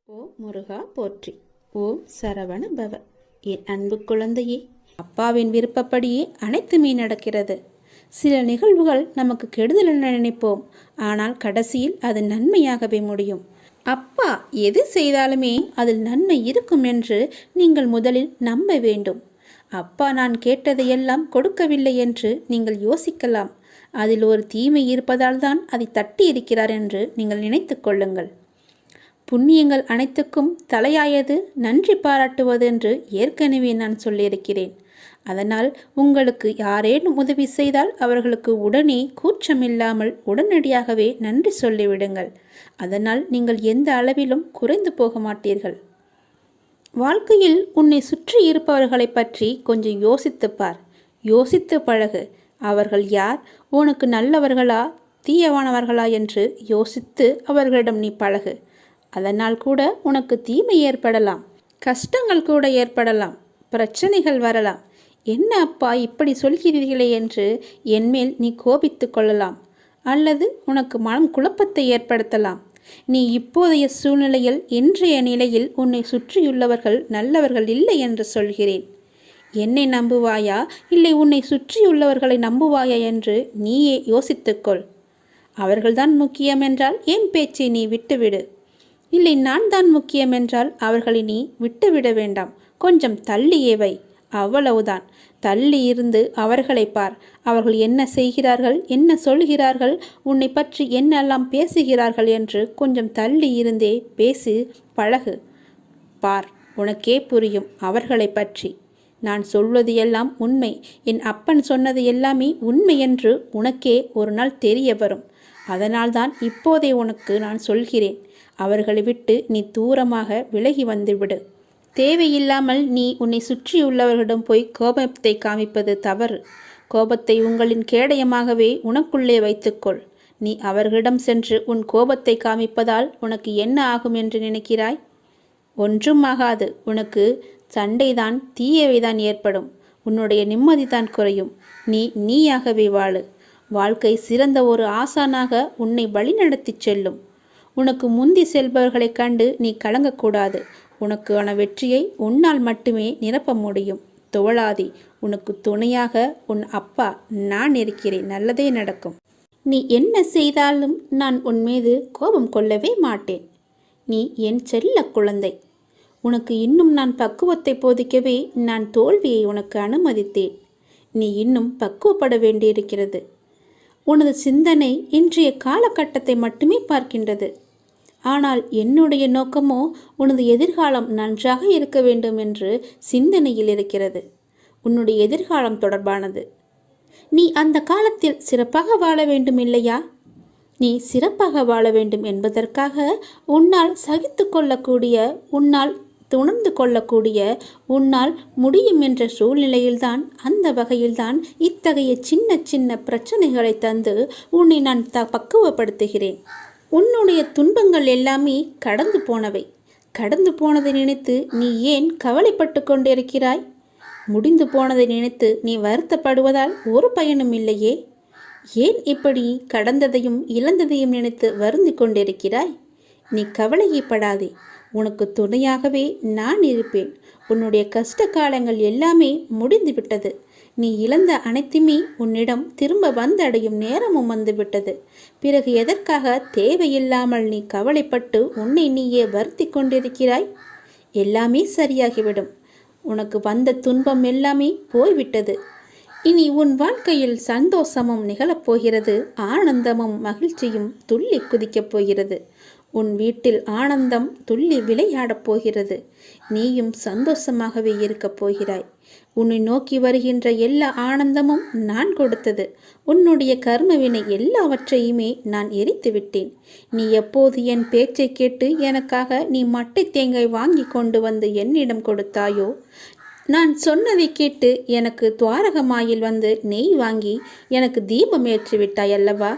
ஓ முருகா போற்றி. ஓம் சரவண பவ. என் அன்பு குழந்தையே, அப்பாவின் விருப்பப்படியே அனைத்துமே நடக்கிறது. சில நிகழ்வுகள் நமக்கு கெடுதல் என நினைப்போம், ஆனால் கடைசியில் அது நன்மையாகவே முடியும். அப்பா எது செய்தாலுமே அதில் நன்மை இருக்கும் என்று நீங்கள் முதலில் நம்ப வேண்டும். அப்பா நான் கேட்டதையெல்லாம் கொடுக்கவில்லை என்று நீங்கள் யோசிக்கலாம். அதில் ஒரு தீமை இருப்பதால் தான் அதை தட்டி இருக்கிறார் என்று நீங்கள் நினைத்து கொள்ளுங்கள். புண்ணியங்கள் அனைத்துக்கும் தலையாயது நன்றி பாராட்டுவது என்று ஏற்கனவே நான் சொல்லியிருக்கிறேன். அதனால் உங்களுக்கு யாரேனும் உதவி செய்தால் அவர்களுக்கு உடனே கூச்சமில்லாமல் உடனடியாகவே நன்றி சொல்லிவிடுங்கள். அதனால் நீங்கள் எந்த அளவிலும் குறைந்து போக மாட்டீர்கள். வாழ்க்கையில் உன்னை சுற்றி இருப்பவர்களை பற்றி கொஞ்சம் யோசித்துப்பார். யோசித்து பழகு. அவர்கள் யார், உனக்கு நல்லவர்களா தீயவானவர்களா என்று யோசித்து அவர்களிடம் நீ பழகு. அதனால் கூட உனக்கு தீமை ஏற்படலாம், கஷ்டங்கள் கூட ஏற்படலாம், பிரச்சனைகள் வரலாம். என்ன அப்பா இப்படி சொல்கிறீர்களே என்று என்மேல் நீ கோபித்து கொள்ளலாம், அல்லது உனக்கு மனம் குழப்பத்தை ஏற்படுத்தலாம். நீ இப்போதைய சூழ்நிலையில், இன்றைய நிலையில் உன்னை சுற்றியுள்ளவர்கள் நல்லவர்கள் இல்லை என்று சொல்கிறேன். என்னை நம்புவாயா இல்லை உன்னை சுற்றியுள்ளவர்களை நம்புவாயா என்று நீயே யோசித்துக்கொள். அவர்கள்தான் முக்கியம் என்றால் என் பேச்சை நீ விட்டுவிடு. இல்லை நான் தான் முக்கியம் என்றால் அவர்களை நீ விட்டுவிட வேண்டாம். கொஞ்சம் தள்ளியே வை, அவ்வளவுதான். தள்ளி இருந்து அவர்களை பார். அவர்கள் என்ன செய்கிறார்கள், என்ன சொல்கிறார்கள், உன்னை பற்றி என்னெல்லாம் பேசுகிறார்கள் என்று கொஞ்சம் தள்ளி இருந்தே பேசி பழகு. பார், உனக்கே புரியும் அவர்களை பற்றி. நான் சொல்வது எல்லாம் உண்மை, என் அப்பன் சொன்னது எல்லாமே உண்மை என்று உனக்கே ஒரு நாள் தெரிய வரும். அதனால்தான் இப்போதே உனக்கு நான் சொல்கிறேன். அவர்களை விட்டு நீ தூரமாக விலகி வந்துவிடு. தேவையில்லாமல் நீ உன்னை சுற்றியுள்ளவர்களிடம் போய் கோபத்தை காமிப்பது தவறு. கோபத்தை உங்களின் கேடயமாகவே உனக்குள்ளே வைத்துக்கொள். நீ அவர்களிடம் சென்று உன் கோபத்தை காமிப்பதால் உனக்கு என்ன ஆகும் என்று நினைக்கிறாய்? ஒன்றும் ஆகாது. உனக்கு சண்டைதான், தீயவைதான் ஏற்படும். உன்னுடைய நிம்மதிதான் குறையும். நீயாகவே வாழு. வாழ்க்கை சிறந்த ஒரு ஆசானாக உன்னை வழிநடத்தி செல்லும். உனக்கு முந்தி செல்பவர்களைக் கண்டு நீ கலங்கக்கூடாது. உனக்கான வெற்றியை உன்னால் மட்டுமே நிரப்ப முடியும். தோழாதி, உனக்கு துணையாக உன் அப்பா நான் இருக்கிறேன். நல்லதே நடக்கும். நீ என்ன செய்தாலும் நான் உன் மீது கோபம் கொள்ளவே மாட்டேன். நீ என் செல்ல குழந்தை. உனக்கு இன்னும் நான் பக்குவத்தை போதிக்கவே நான் தோல்வியை உனக்கு அனுமதித்தேன். நீ இன்னும் பக்குவப்பட வேண்டியிருக்கிறது. உனது சிந்தனை இன்றைய காலகட்டத்தை மட்டுமே பார்க்கின்றது. ஆனால் என்னுடைய நோக்கமோ உனது எதிர்காலம் நன்றாக இருக்க வேண்டும் என்று சிந்தனையில் இருக்கிறது. உன்னுடைய எதிர்காலம் தொடர்பானது. நீ அந்த காலத்தில் சிறப்பாக வாழ வேண்டும் இல்லையா? நீ சிறப்பாக வாழ வேண்டும் என்பதற்காக உன்னால் சகித்து கொள்ளக்கூடிய, உன்னால் உணர்ந்து கொள்ளக்கூடிய, உன்னால் முடியும் என்ற சூழ்நிலையில்தான், அந்த வகையில்தான் இத்தகைய சின்ன சின்ன பிரச்சனைகளை தந்து உன்னை நான் பக்குவப்படுத்துகிறேன். உன்னுடைய துன்பங்கள் எல்லாமே கடந்து போனவை. கடந்து போனதை நினைத்து நீ ஏன் கவலைப்பட்டு கொண்டிருக்கிறாய்? முடிந்து போனதை நினைத்து நீ வருத்தப்படுவதால் ஒரு பயனும் இல்லையே. ஏன் இப்படி கடந்ததையும் இழந்ததையும் நினைத்து வருந்தி கொண்டிருக்கிறாய்? நீ கவலையப்படாதே. உனக்கு துணையாகவே நான் இருப்பேன். உன்னுடைய கஷ்ட காலங்கள் எல்லாமே முடிந்துவிட்டது. நீ இழந்த அனைத்துமே உன்னிடம் திரும்ப வந்தடையும் நேரமும் வந்துவிட்டது. பிறகு எதற்காக தேவையில்லாமல் நீ கவலைப்பட்டு உன்னை நீயே வருத்தி கொண்டிருக்கிறாய்? எல்லாமே சரியாகிவிடும். உனக்கு வந்த துன்பம் எல்லாமே போய்விட்டது. இனி உன் வாழ்க்கையில் சந்தோஷமும் நிகழப்போகிறது. ஆனந்தமும் மகிழ்ச்சியும் துள்ளி குதிக்கப் போகிறது. உன் வீட்டில் ஆனந்தம் துள்ளி விளையாடப் போகிறது. நீயும் சந்தோஷமாகவே இருக்கப் போகிறாய். உன்னை நோக்கி வருகின்ற எல்லா ஆனந்தமும் நான் கொடுத்தது. உன்னுடைய கர்மவினை எல்லாவற்றையுமே நான் எரித்து விட்டேன். நீ எப்போது என் பேச்சை கேட்டு எனக்காக நீ மட்டை தேங்காய் வாங்கி கொண்டு வந்து என்னிடம் கொடுத்தாயோ, நான் சொன்னதை கேட்டு எனக்கு துவாரகமாயில் வந்து நெய் வாங்கி எனக்கு தீபம் ஏற்றிவிட்டாய் அல்லவா?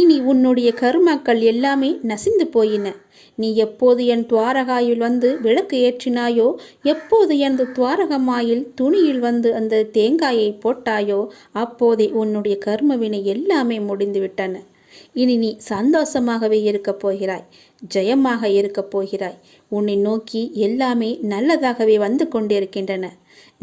இனி உன்னுடைய கருமாக்கள் எல்லாமே நசிந்து போயின. நீ எப்போது என் துவாரகாயில் வந்து விளக்கு ஏற்றினாயோ, எப்போது எனது துவாரகமாயில் துணியில் வந்து அந்த தேங்காயை போட்டாயோ, அப்போதே உன்னுடைய கர்மவினை எல்லாமே முடிந்துவிட்டன. இனி நீ சந்தோஷமாகவே இருக்கப் போகிறாய், ஜெயமாக இருக்கப் போகிறாய். உன்னை நோக்கி எல்லாமே நல்லதாகவே வந்து கொண்டிருக்கின்றன.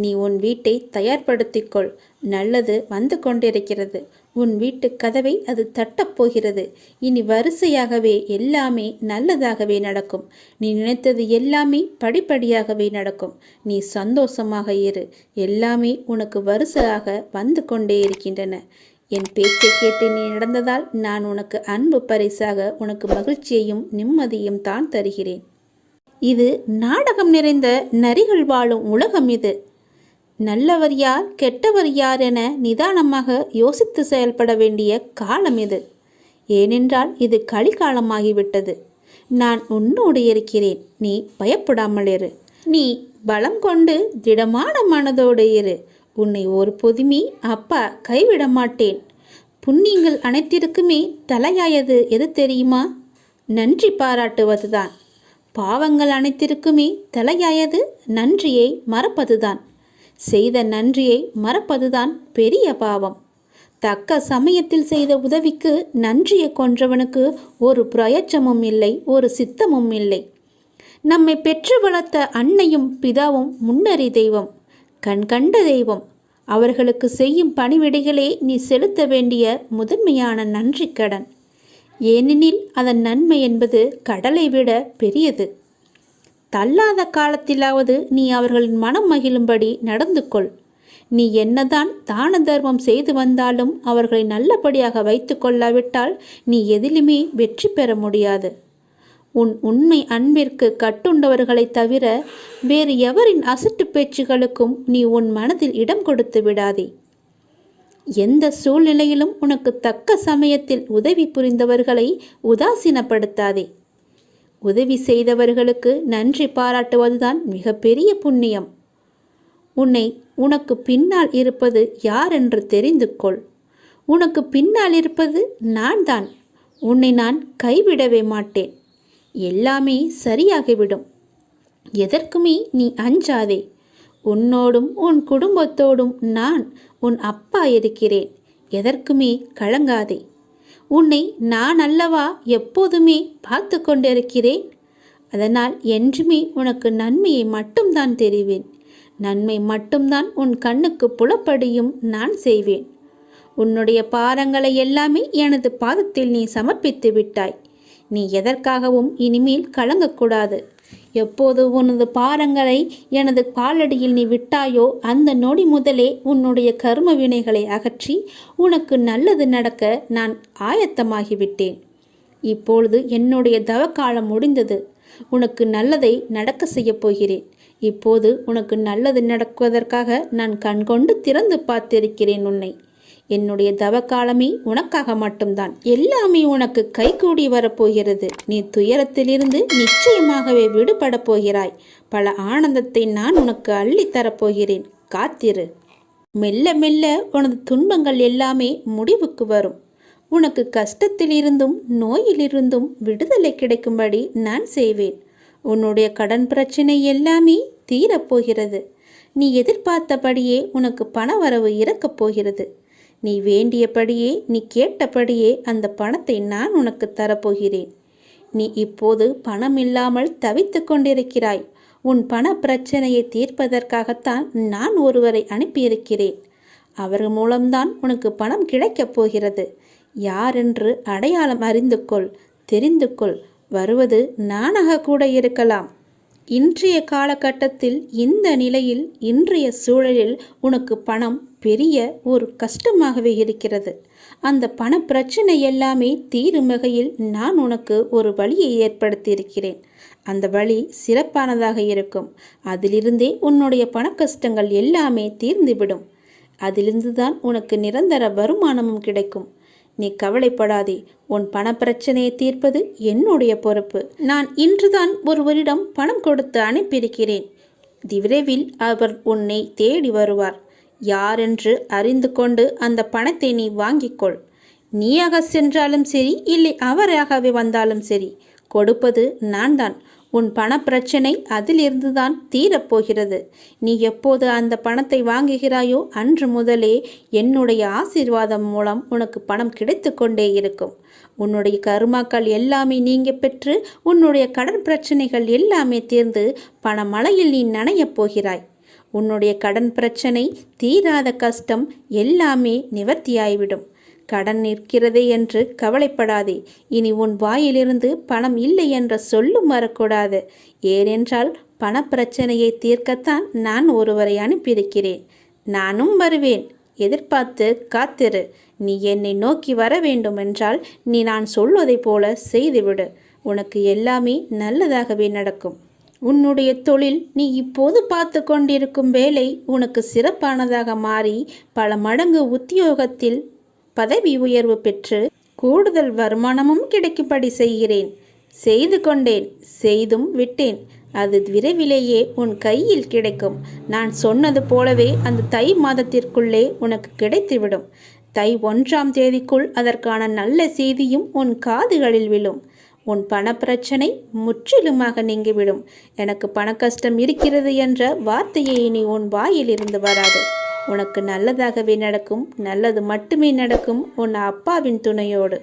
நீ உன் வீட்டை தயார்படுத்திக்கொள். நல்லது வந்து கொண்டிருக்கிறது. உன் வீட்டு கதவை அது தட்டப்போகிறது. இனி வரிசையாகவே எல்லாமே நல்லதாகவே நடக்கும். நீ நினைத்தது எல்லாமே படிப்படியாகவே நடக்கும். நீ சந்தோஷமாக இரு. எல்லாமே உனக்கு வரிசையாக வந்து கொண்டே இருக்கின்றன. என் பேச்சை கேட்டு நீ நடந்ததால் நான் உனக்கு அன்பு பரிசாக உனக்கு மகிழ்ச்சியையும் நிம்மதியும் தான் தருகிறேன். இது நாடகம் நிறைந்த நரிகள் வாழும் உலகம். இது நல்லவர் யார் கெட்டவர் யார் என நிதானமாக யோசித்து செயல்பட வேண்டிய காலம் இது. ஏனென்றால் இது கலிகாலமாகிவிட்டது. நான் உன்னோடு இருக்கிறேன். நீ பயப்படாமல் இரு. நீ பலம் கொண்டு திடமான மனதோடு இரு. உன்னை ஒரு பொதுமி அப்பா கைவிட மாட்டேன். புண்ணியங்கள் அனைத்திற்குமே தலையாயது எது தெரியுமா? நன்றி பாராட்டுவதுதான். பாவங்கள் அனைத்திற்குமே தலையாயது நன்றியை மறப்பதுதான். செய்த நன்றியை மறப்பதுதான் பெரிய பாவம். தக்க சமயத்தில் செய்த உதவிக்கு நன்றியை கொன்றவனுக்கு ஒரு பிரயோஜனமும் இல்லை, ஒரு சித்தமும் இல்லை. நம்மை பெற்று வளர்த்த அன்னையும் பிதாவும் முன்னறி தெய்வம், கண்கண்ட தெய்வம். அவர்களுக்கு செய்யும் பணிவிடைகளே நீ செலுத்த வேண்டிய முதன்மையான நன்றி கடன். ஏனெனில் அதன் நன்மை என்பது கடலை விட பெரியது. தள்ளாத காலத்திலாவது நீ அவர்களின் மனம் மகிழும்படி நடந்து கொள். நீ என்னதான் தான தர்மம் செய்து வந்தாலும் அவர்களை நல்லபடியாக வைத்து கொள்ளாவிட்டால் நீ எதிலுமே வெற்றி பெற முடியாது. உன் உண்மை அன்பிற்கு கட்டுண்டவர்களை தவிர வேறு எவரின் அசட்டு பேச்சுகளுக்கும் நீ உன் மனதில் இடம் கொடுத்து விடாதே. எந்த சூழ்நிலையிலும் உனக்கு தக்க சமயத்தில் உதவி புரிந்தவர்களை உதாசீனப்படுத்தாதே. உதவி செய்தவர்களுக்கு நன்றி பாராட்டுவதுதான் மிகப்பெரிய புண்ணியம். உனக்கு பின்னால் இருப்பது யார் என்று தெரிந்து கொள். உனக்கு பின்னால் இருப்பது நான் தான். உன்னை நான் கைவிடவே மாட்டேன். எல்லாமே சரியாகிவிடும். எதற்குமே நீ அஞ்சாதே. உன்னோடும் உன் குடும்பத்தோடும் நான் உன் அப்பா இருக்கிறேன். எதற்குமே கலங்காதே. உன்னை நான் அல்லவா எப்போதுமே பார்த்து கொண்டிருக்கிறேன். அதனால் என்றுமே உனக்கு நன்மையை மட்டும்தான் தெரிவேன். நன்மை மட்டும்தான் உன் கண்ணுக்கு புலப்படியும் நான் செய்வேன். உன்னுடைய பாரங்களை எல்லாமே எனது பாதத்தில் நீ சமர்ப்பித்து விட்டாய். நீ எதற்காகவும் இனிமேல் கலங்கக்கூடாது. எப்போது உனது பாரங்களை எனது காலடியில் நீ விட்டாயோ அந்த நொடி முதலே உன்னுடைய கர்ம வினைகளை அகற்றி உனக்கு நல்லது நடக்க நான் ஆயத்தமாகிவிட்டேன். இப்பொழுது என்னுடைய தவக்காலம் முடிந்தது. உனக்கு நல்லதை நடக்க செய்யப் போகிறேன். இப்போது உனக்கு நல்லது நடக்குவதற்காக நான் கண்கொண்டு திறந்து பார்த்திருக்கிறேன் உன்னை. என்னுடைய தவக்காலமே உனக்காக மட்டும்தான். எல்லாமே உனக்கு கைகூடி வரப்போகிறது. நீ துயரத்திலிருந்து நிச்சயமாகவே விடுபட போகிறாய். பல ஆனந்தத்தை நான் உனக்கு அள்ளித்தரப்போகிறேன். காத்திரு. மெல்ல மெல்ல உனது துன்பங்கள் எல்லாமே முடிவுக்கு வரும். உனக்கு கஷ்டத்திலிருந்தும் நோயிலிருந்தும் விடுதலை கிடைக்கும்படி நான் செய்வேன். உன்னுடைய கடன் பிரச்சனை எல்லாமே தீரப்போகிறது. நீ எதிர்பார்த்தபடியே உனக்கு பண வரவு இறக்கப் போகிறது. நீ வேண்டியபடியே நீ கேட்டபடியே அந்த பணத்தை நான் உனக்கு தரப்போகிறேன். நீ இப்போது பணம் இல்லாமல் தவித்து கொண்டிருக்கிறாய். உன் பண பிரச்சனையை தீர்ப்பதற்காகத்தான் நான் ஒருவரை அனுப்பியிருக்கிறேன். அவர் மூலம்தான் உனக்கு பணம் கிடைக்கப் போகிறது. யாரென்று அடையாளம் அறிந்து கொள், தெரிந்து கொள். வருவது நானாக கூட இருக்கலாம். இன்றைய காலகட்டத்தில் இந்த நிலையில் இன்றைய சூழலில் உனக்கு பணம் பெரிய ஒரு கஷ்டமாகவே இருக்கிறது. அந்த பண பிரச்சனை எல்லாமே தீரும் வகையில் நான் உனக்கு ஒரு வழியை ஏற்படுத்தியிருக்கிறேன். அந்த வழி சிறப்பானதாக இருக்கும். அதிலிருந்தே உன்னுடைய பண கஷ்டங்கள் எல்லாமே தீர்ந்துவிடும். அதிலிருந்து தான் உனக்கு நிரந்தர வருமானமும் கிடைக்கும். நீ கவலைப்படாதே. உன் பண பிரச்சனையை தீர்ப்பது என்னுடைய பொறுப்பு. நான் இன்றுதான் ஒருவரிடம் பணம் கொடுத்து அனுப்பியிருக்கிறேன். விரைவில் அவர் உன்னை தேடி வருவார். யாரென்று அறிந்து கொண்டு அந்த பணத்தை நீ வாங்கிக்கொள். நீயாக சென்றாலும் சரி, இல்லை அவராகவே வந்தாலும் சரி, கொடுப்பது நான் தான். உன் பணப்பிரச்சனை அதிலிருந்துதான் தீரப்போகிறது. நீ எப்போது அந்த பணத்தை வாங்குகிறாயோ அன்று முதலே என்னுடைய ஆசீர்வாதம் மூலம் உனக்கு பணம் கிடைத்து கொண்டே இருக்கும். உன்னுடைய கருமாக்கள் எல்லாமே நீங்க பெற்று உன்னுடைய கடன் பிரச்சனைகள் எல்லாமே தீர்ந்து பணமழையில் நீ நனையப் போகிறாய். உன்னுடைய கடன் பிரச்சனை, தீராத கஷ்டம் எல்லாமே நிவர்த்தியாய்விடும். கடன் நிற்கிறதே என்று கவலைப்படாதே. இனி உன் வாயிலிருந்து பணம் இல்லை என்ற சொல்லும் வரக்கூடாது. ஏனென்றால் பணப்பிரச்சனையை தீர்க்கத்தான் நான் ஒருவரை அனுப்பியிருக்கிறேன். நானும் வருவேன். எதிர்பார்த்து காத்திரு. நீ என்னை நோக்கி வர வேண்டுமென்றால் நீ நான் சொல்வதை போல செய்துவிடு. உனக்கு எல்லாமே நல்லதாகவே நடக்கும். உன்னுடைய தொழில், நீ இப்போது பார்த்து கொண்டிருக்கும் வேலை உனக்கு சிறப்பானதாக மாறி பல மடங்கு உத்தியோகத்தில் பதவி உயர்வு பெற்று கூடுதல் வருமானமும் கிடைக்கும்படி செய்கிறேன். செய்து கொண்டேன், செய்தும் விட்டேன். அது விரைவிலேயே உன் கையில் கிடைக்கும். நான் சொன்னது போலவே அந்த தை மாதத்திற்குள்ளே உனக்கு கிடைத்துவிடும். தை 1ஆம் தேதிக்குள் அதற்கான நல்ல செய்தியும் உன் காதுகளில் விழும். உன் பணப்பிரச்சனை முற்றிலுமாக நீங்கிவிடும். எனக்கு பண கஷ்டம் இருக்கிறது என்ற வார்த்தையை இனி உன் வாயிலிருந்து வராது. உனக்கு நல்லதாகவே நடக்கும். நல்லது மட்டுமே நடக்கும் உன் அப்பாவின் துணையோடு.